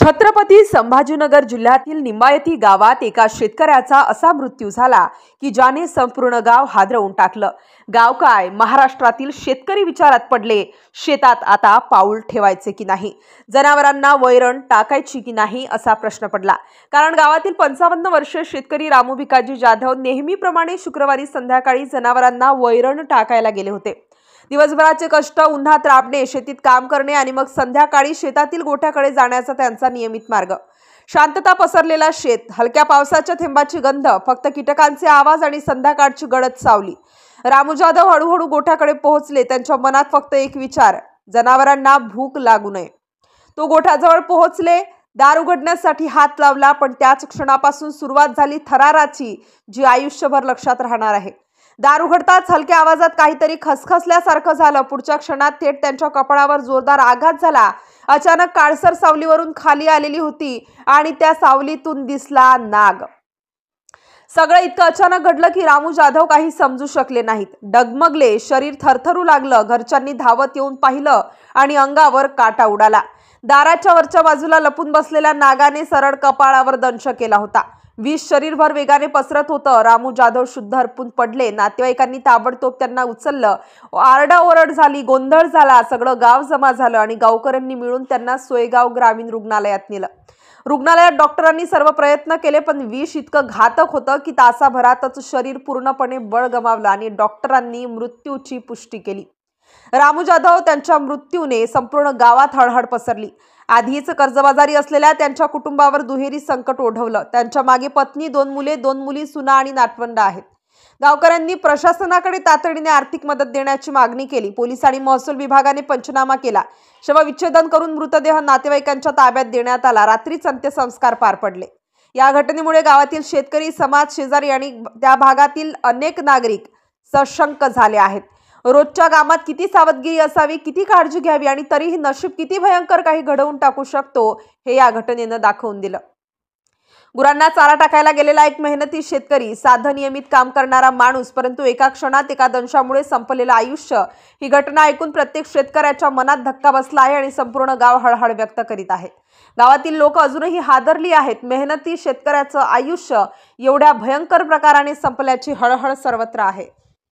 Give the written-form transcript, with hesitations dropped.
छत्रपती संभाजीनगर जिल्ह्यातील निंबायती गावात एका शेतकऱ्याचा असा मृत्यू झाला की ज्याने संपूर्ण गाव हादरवून टाकलं। गाव काय, महाराष्ट्रातील शेतकरी विचारात पडले। शेतात आता पाऊल ठेवायचे की नाही, जनावरांना वैरण टाकायची की नाही असा प्रश्न पडला। कारण गावातील 55 वर्षीय शेतकरी रामू भिकाजी जाधव नेहमीप्रमाणे शुक्रवारी संध्याकाळी जनावरांना वैरण टाकायला गेले होते। दिवसभराचे कष्ट, उन्हात राबणे, शेतीत काम करणे आणि मग संध्याकाळी शेतातील गोठ्याकडे जाण्याचा त्यांचा नियमित मार्ग। शांतता पसरलेला शेत, हलक्या पावसाच्या थेंबाची गंध, फक्त कीटकांचे आवाज आणि संध्याकाळची गडद सावली। रामू जाधव हळूहळू गोठ्याकडे पोहोचले। त्यांच्या मनात फक्त एक विचार, जनावरांना भूक लागू नये। तो गोठ्याजवळ पोहोचले, दार उघडण्यासाठी हात लावला, पण त्याच क्षणापासून सुरुवात झाली थराराची, जी आयुष्यभर लक्षात राहणार आहे। दार उघडताच हलक्या आवाजात काहीतरी खसखसल्यासारखं झालं। पुढच्या क्षणात थेट त्यांच्या कपाळावर जोरदार आघात झाला। अचानक काळसर सावलीवरून खाली आलेली होती आणि त्या सावलीतून दिसला नाग। सगळं इतकं अचानक घडलं की रामू जाधव काही समजू शकले नाहीत। डगमगले, शरीर थरथरू लागलं। घरच्यांनी धावत येऊन पाहिलं आणि अंगावर काटा उडाला। दाराच्या वरच्या बाजूला लपून बसलेल्या नागाने सरळ कपाळावर दंश केला होता। विष शरीरभर वेगाने पसरत होतं। रामू जाधव शुद्ध हरपून पडले। नातेवाईकांनी ताबडतोब त्यांना उचललं। आरडाओरड झाली, गोंधळ झाला। सगळं गाव जमा झालं आणि गावकऱ्यांनी मिळून त्यांना सोयगाव ग्रामीण रुग्णालयात नेलं। रुग्णालयात डॉक्टरांनी सर्व प्रयत्न केले, पण विष इतकं घातक होतं की तासाभरातच शरीर पूर्णपणे बळ गमावलं आणि डॉक्टरांनी मृत्यूची पुष्टी केली। रामू जाधव त्यांच्या मृत्यूने संपूर्ण गावात हळहळ पसरली। आधीच कर्जबाजारी असलेल्या त्यांच्या कुटुंबावर दुहेरी संकट ओढवलं। त्यांच्या मागे पत्नी, 2 मुले, 2 मुली, सुना आणि नातवंड आहेत। गावकऱ्यांनी प्रशासनाकडे तातडीने आर्थिक मदत देण्याची मागणी केली। पोलीस आणि महसूल विभागाने पंचनामा केला। शवविच्छेदन करून मृतदेह नातेवाईकांच्या ताब्यात देण्यात आला। रात्रीच अंत्यसंस्कार पार पडले। या घटनेमुळे गावातील शेतकरी समाज, शेजारी आणि त्या भागातील अनेक नागरिक सशंक झाले आहेत। रोजच्या कामात किती सावधगिरी असावी, किती काळजी घ्यावी आणि तरीही नशीब किती भयंकर काही घडवून टाकू शकतो, हे या घटनेनं दाखवून दिलं। गुरांना चारा टाकायला गेलेला एक मेहनती शेतकरी, साधं नियमित काम करणारा माणूस, परंतु एका क्षणात एका दंशामुळे संपलेलं आयुष्य, ही घटना ऐकून प्रत्येक शेतकऱ्याच्या मनात धक्का बसला आहे आणि संपूर्ण गाव हळहळ व्यक्त करीत आहे। गावातील लोक अजूनही हादरली आहेत। मेहनती शेतकऱ्याचं आयुष्य एवढ्या भयंकर प्रकाराने संपल्याची हळहळ सर्वत्र आहे।